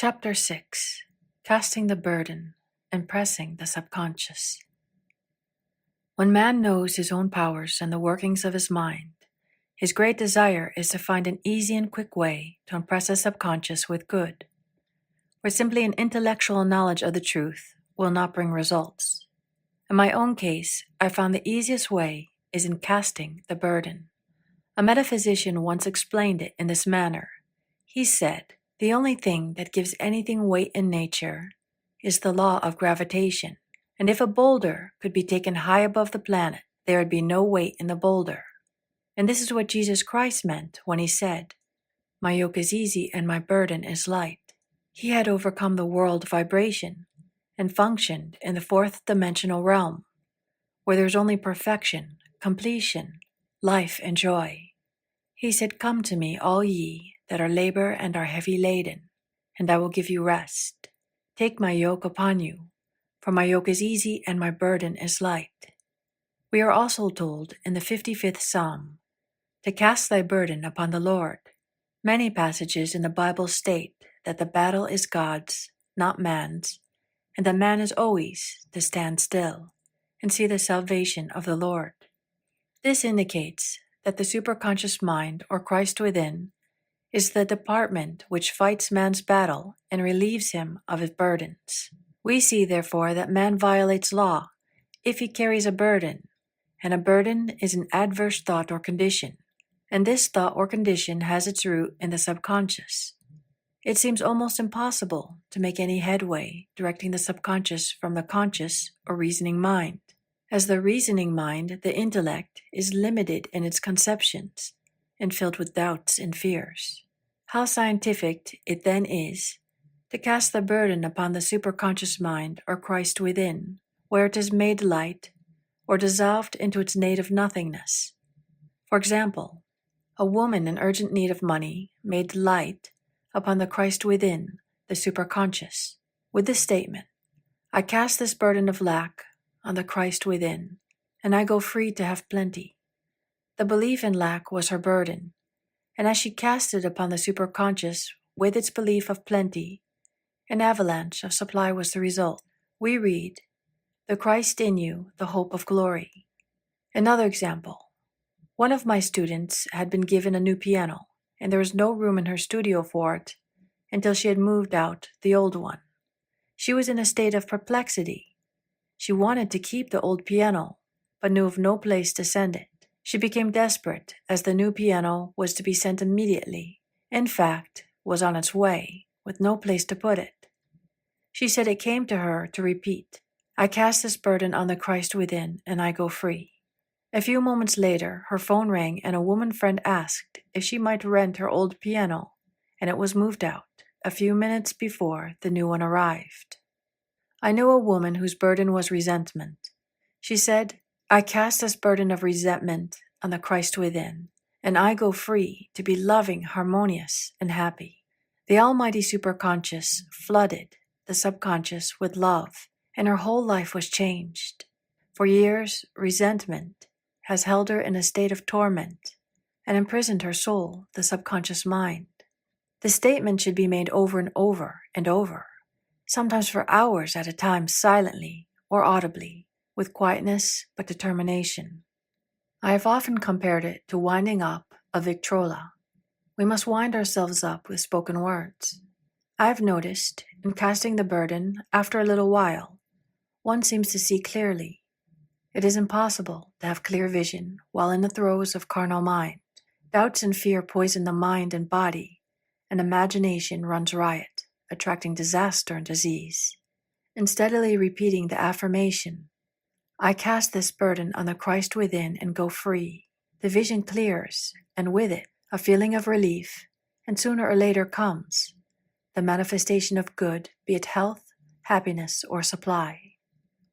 Chapter 6: Casting the Burden and Pressing the Subconscious. When man knows his own powers and the workings of his mind, his great desire is to find an easy and quick way to impress his subconscious with good, where simply an intellectual knowledge of the truth will not bring results. In my own case, I found the easiest way is in casting the burden. A metaphysician once explained it in this manner. He said, "The only thing that gives anything weight in nature is the law of gravitation, and if a boulder could be taken high above the planet, there would be no weight in the boulder." And this is what Jesus Christ meant when he said, "My yoke is easy and my burden is light." He had overcome the world vibration and functioned in the fourth dimensional realm, where there's only perfection, completion, life, and joy. He said, "Come to me, all ye that are labor and are heavy laden, and I will give you rest. Take my yoke upon you, for my yoke is easy and my burden is light." We are also told in the 55th Psalm to cast thy burden upon the Lord. Many passages in the Bible state that the battle is God's, not man's, and that man is always to stand still and see the salvation of the Lord. This indicates that the superconscious mind, or Christ within, is the department which fights man's battle and relieves him of his burdens. We see, therefore, that man violates law if he carries a burden, and a burden is an adverse thought or condition, and this thought or condition has its root in the subconscious. It seems almost impossible to make any headway directing the subconscious from the conscious or reasoning mind, as the reasoning mind, the intellect, is limited in its conceptions and filled with doubts and fears. How scientific it then is to cast the burden upon the superconscious mind, or Christ within, where it is made light or dissolved into its native nothingness. For example, a woman in urgent need of money made light upon the Christ within, the superconscious, with the statement, "I cast this burden of lack on the Christ within, and I go free to have plenty." The belief in lack was her burden, and as she cast it upon the superconscious with its belief of plenty, an avalanche of supply was the result. We read, "The Christ in you, the hope of glory." Another example. One of my students had been given a new piano, and there was no room in her studio for it until she had moved out the old one. She was in a state of perplexity. She wanted to keep the old piano, but knew of no place to send it. She became desperate, as the new piano was to be sent immediately, in fact, was on its way, with no place to put it. She said it came to her to repeat, "I cast this burden on the Christ within, and I go free." A few moments later, her phone rang and a woman friend asked if she might rent her old piano, and it was moved out a few minutes before the new one arrived. I knew a woman whose burden was resentment. She said, "I cast this burden of resentment on the Christ within, and I go free to be loving, harmonious, and happy." The almighty superconscious flooded the subconscious with love, and her whole life was changed. For years, resentment has held her in a state of torment and imprisoned her soul, the subconscious mind. The statement should be made over and over and over, sometimes for hours at a time, silently or audibly, with quietness but determination. I have often compared it to winding up a Victrola. We must wind ourselves up with spoken words. I have noticed, in casting the burden, after a little while, one seems to see clearly. It is impossible to have clear vision while in the throes of carnal mind. Doubts and fear poison the mind and body, and imagination runs riot, attracting disaster and disease. In steadily repeating the affirmation, "I cast this burden on the Christ within and go free," the vision clears, and with it, a feeling of relief, and sooner or later comes the manifestation of good, be it health, happiness, or supply.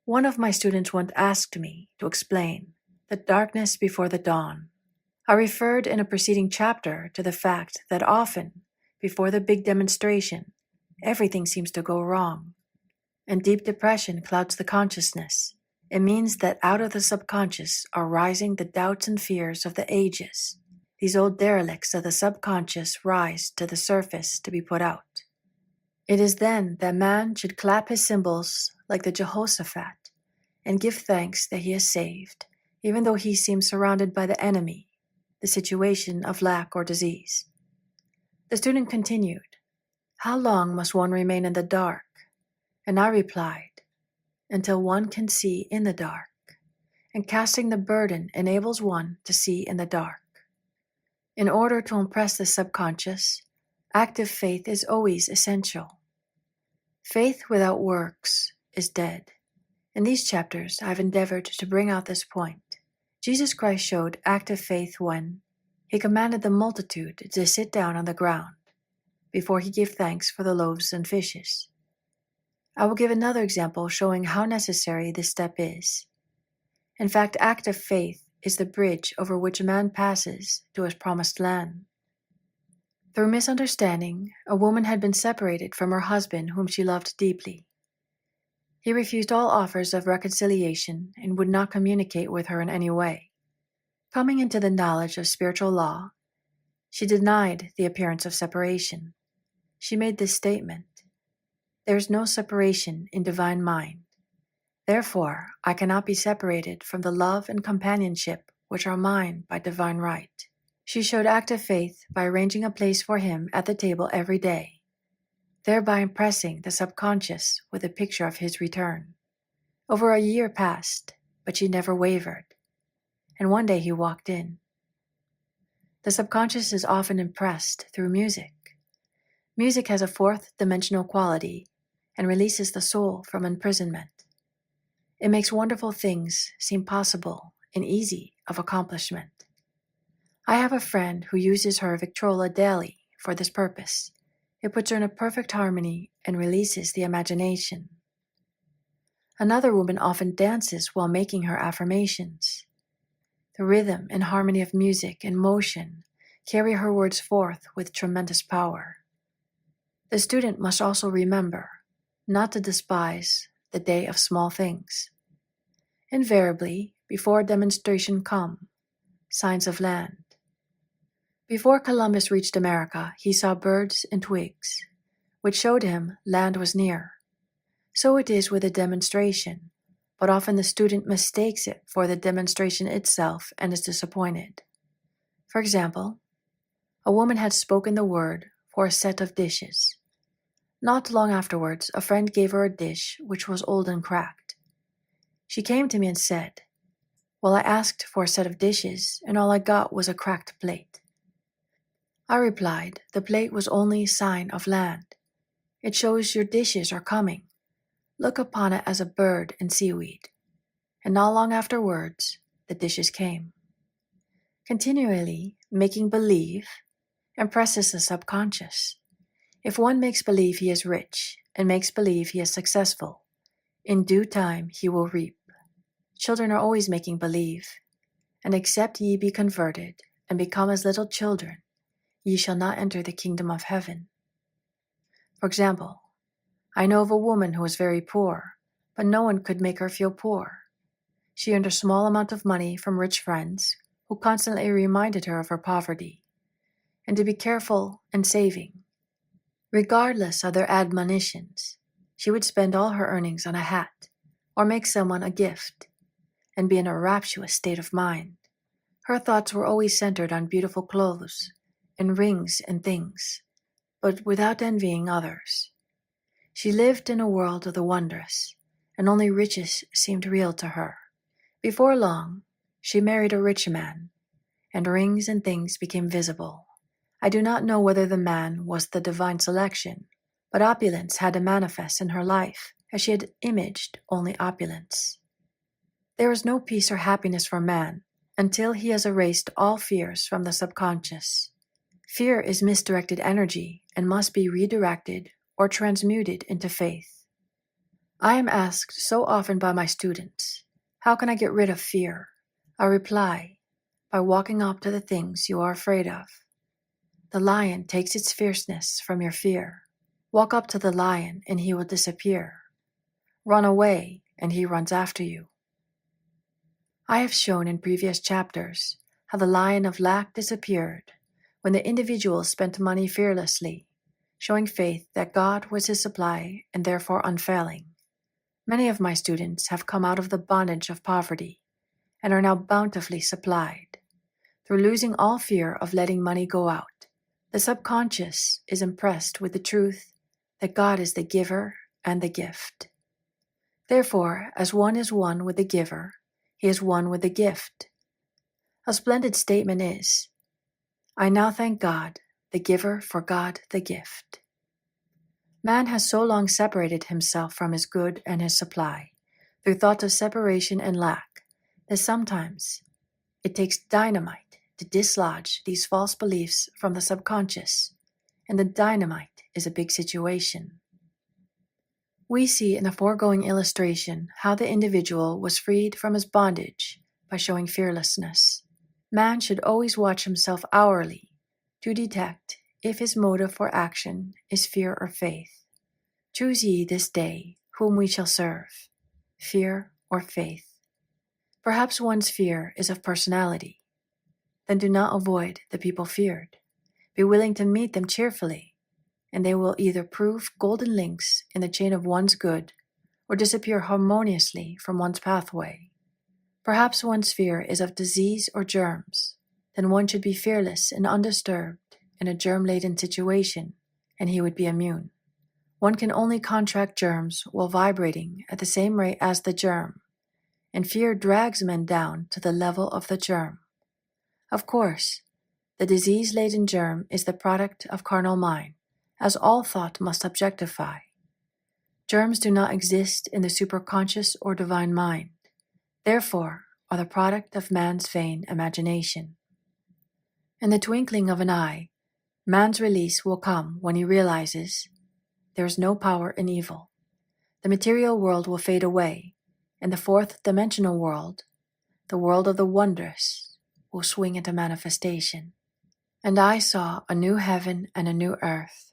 One of my students once asked me to explain the darkness before the dawn. I referred in a preceding chapter to the fact that often, before the big demonstration, everything seems to go wrong, and deep depression clouds the consciousness. It means that out of the subconscious are rising the doubts and fears of the ages. These old derelicts of the subconscious rise to the surface to be put out. It is then that man should clap his cymbals like the Jehoshaphat and give thanks that he is saved, even though he seems surrounded by the enemy, the situation of lack or disease. The student continued, "How long must one remain in the dark?" And I replied, "Until one can see in the dark. And casting the burden enables one to see in the dark." In order to impress the subconscious, active faith is always essential. Faith without works is dead. In these chapters, I've endeavored to bring out this point. Jesus Christ showed active faith when he commanded the multitude to sit down on the ground before he gave thanks for the loaves and fishes. I will give another example showing how necessary this step is. In fact, active faith is the bridge over which man passes to his promised land. Through misunderstanding, a woman had been separated from her husband whom she loved deeply. He refused all offers of reconciliation and would not communicate with her in any way. Coming into the knowledge of spiritual law, she denied the appearance of separation. She made this statement, "There is no separation in divine mind. Therefore, I cannot be separated from the love and companionship which are mine by divine right." She showed active faith by arranging a place for him at the table every day, thereby impressing the subconscious with a picture of his return. Over a year passed, but she never wavered, and one day he walked in. The subconscious is often impressed through music. Music has a fourth-dimensional quality and releases the soul from imprisonment. It makes wonderful things seem possible and easy of accomplishment. I have a friend who uses her Victrola daily for this purpose. It puts her in a perfect harmony and releases the imagination. Another woman often dances while making her affirmations. The rhythm and harmony of music and motion carry her words forth with tremendous power. The student must also remember not to despise the day of small things. Invariably, before a demonstration come, signs of land. Before Columbus reached America, he saw birds and twigs, which showed him land was near. So it is with a demonstration, but often the student mistakes it for the demonstration itself and is disappointed. For example, a woman had spoken the word for a set of dishes. Not long afterwards, a friend gave her a dish which was old and cracked. She came to me and said, "Well, I asked for a set of dishes, and all I got was a cracked plate." I replied, "The plate was only a sign of land. It shows your dishes are coming. Look upon it as a bird and seaweed." And not long afterwards, the dishes came. Continually making believe impresses the subconscious. If one makes believe he is rich and makes believe he is successful, in due time he will reap. Children are always making believe, and except ye be converted and become as little children, ye shall not enter the kingdom of heaven. For example, I know of a woman who was very poor, but no one could make her feel poor. She earned a small amount of money from rich friends who constantly reminded her of her poverty, and to be careful and saving. Regardless of their admonitions, she would spend all her earnings on a hat, or make someone a gift, and be in a rapturous state of mind. Her thoughts were always centered on beautiful clothes, and rings and things, but without envying others. She lived in a world of the wondrous, and only riches seemed real to her. Before long, she married a rich man, and rings and things became visible. I do not know whether the man was the divine selection, but opulence had to manifest in her life, as she had imaged only opulence. There is no peace or happiness for man until he has erased all fears from the subconscious. Fear is misdirected energy and must be redirected or transmuted into faith. I am asked so often by my students, "How can I get rid of fear?" I reply, by walking up to the things you are afraid of. The lion takes its fierceness from your fear. Walk up to the lion and he will disappear. Run away and he runs after you. I have shown in previous chapters how the lion of lack disappeared when the individual spent money fearlessly, showing faith that God was his supply and therefore unfailing. Many of my students have come out of the bondage of poverty and are now bountifully supplied. Through losing all fear of letting money go out, the subconscious is impressed with the truth that God is the giver and the gift. Therefore, as one is one with the giver, he is one with the gift. A splendid statement is, I now thank God, the giver, for God, the gift. Man has so long separated himself from his good and his supply, through thoughts of separation and lack, that sometimes it takes dynamite to dislodge these false beliefs from the subconscious, and the dynamite is a big situation. We see in the foregoing illustration how the individual was freed from his bondage by showing fearlessness. Man should always watch himself hourly to detect if his motive for action is fear or faith. Choose ye this day whom we shall serve, fear or faith. Perhaps one's fear is of personality. Then do not avoid the people feared. Be willing to meet them cheerfully, and they will either prove golden links in the chain of one's good or disappear harmoniously from one's pathway. Perhaps one's fear is of disease or germs. Then one should be fearless and undisturbed in a germ-laden situation, and he would be immune. One can only contract germs while vibrating at the same rate as the germ, and fear drags men down to the level of the germ. Of course, the disease-laden germ is the product of carnal mind, as all thought must objectify. Germs do not exist in the superconscious or divine mind, therefore are the product of man's vain imagination. In the twinkling of an eye, man's release will come when he realizes there is no power in evil. The material world will fade away, and the fourth dimensional world, the world of the wondrous, will swing into manifestation. And I saw a new heaven and a new earth,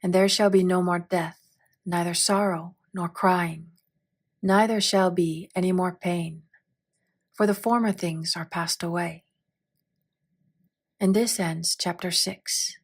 and there shall be no more death, neither sorrow nor crying, neither shall be any more pain, for the former things are passed away. And this ends chapter 6.